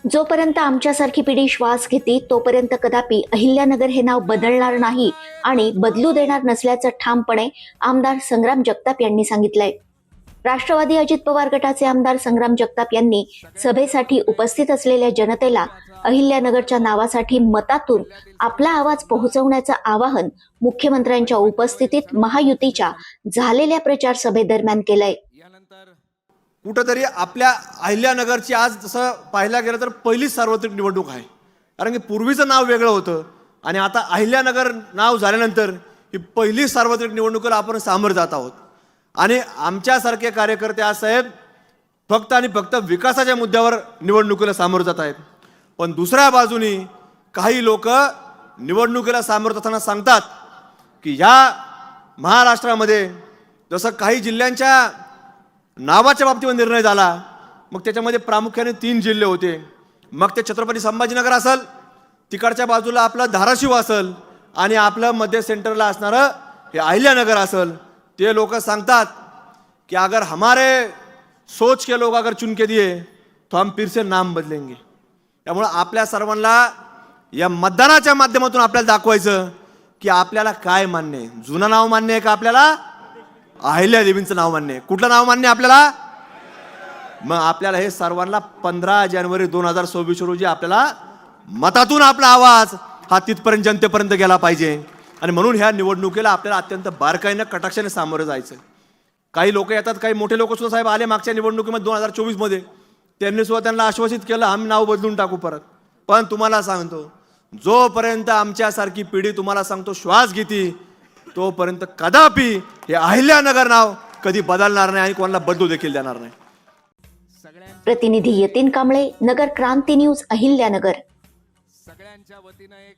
जोपर्यंत आमच्यासारखी पिढी श्वास घेते तोपर्यंत कदापि अहिल्यानगर हे नाव बदलणार नाही आणि बदलू देणार नसल्याचं ठामपणे आमदार संग्राम जगताप यांनी सांगितलंय। राष्ट्रवादी अजित पवार गटाचे आमदार संग्राम जगताप यांनी सभेसाठी उपस्थित असलेल्या जनतेला अहिल्यानगरच्या नावासाठी मतातून आपला आवाज पोहोचवण्याचं आवाहन मुख्यमंत्र्यांच्या उपस्थितीत महायुतीच्या झालेल्या प्रचार सभेदरम्यान केलंय। कुठेतरी आपल्या अहिल्यानगरची आज जसं पाहायला गेलं तर पहिलीच सार्वत्रिक निवडणूक आहे, कारण की पूर्वीचं नाव वेगळं होतं आणि आता अहिल्यानगर नाव झाल्यानंतर ही पहिली सार्वत्रिक निवडणुकीला आपण सामोरं जात आहोत। आणि आमच्यासारखे कार्यकर्ते आज साहेब फक्त आणि फक्त विकासाच्या मुद्द्यावर निवडणुकीला सामोरं जात आहेत, पण दुसऱ्या बाजूनी काही लोक निवडणुकीला सामोरं जाताना सांगतात की ह्या महाराष्ट्रामध्ये जसं काही जिल्ह्यांच्या नावाच्या बाबतीवर निर्णय झाला, मग त्याच्यामध्ये प्रामुख्याने 3 जिल्हे होते, मग ते छत्रपती संभाजीनगर असेल, तिकडच्या बाजूला आपलं धाराशिव असेल आणि आपलं मध्य सेंटरला असणारं हे अहिल्यानगर असेल। ते लोक सांगतात कि अगर हमारे सोच के लोग अगर चुन के दिए तो हम फिर से नाम बदलेंगे। त्यामुळे आपल्या सर्वांना या मतदानाच्या माध्यमातून आपल्याला दाखवायचं की आपल्याला काय मान्य आहे। जुनं नाव मान्य आहे का आपल्याला? अहिल्यादेवींचं नाव मान्य आहे। कुठलं नाव मान्य आहे आपल्याला? मग आपल्याला हे सर्वांना 15 जानेवारी 2026 रोजी आपल्याला मतातून आपला आवाज हा तिथपर्यंत जनतेपर्यंत गेला पाहिजे आणि म्हणून ह्या निवडणुकीला आपल्याला अत्यंत बारकाईने कटाक्षाने सामोरं जायचं। काही लोक येतात, काही मोठे लोक सुद्धा साहेब आले मागच्या निवडणुकीमध्ये 2024 मध्ये, त्यांनी सुद्धा त्यांना आश्वासित केलं आम्ही नाव बदलून टाकू परत। पण तुम्हाला सांगतो, जोपर्यंत आमच्यासारखी पिढी तुम्हाला सांगतो श्वास घेती तोपर्यंत कदापि हे अहिल्यानगर नाव कधी बदलणार नाही आणि कोणाला बदलू देखील देणार नाही। प्रतिनिधी यतीन कांबळे, नगर क्रांती न्यूज, अहिल्यानगर। सगळ्यांच्या वतीनं एक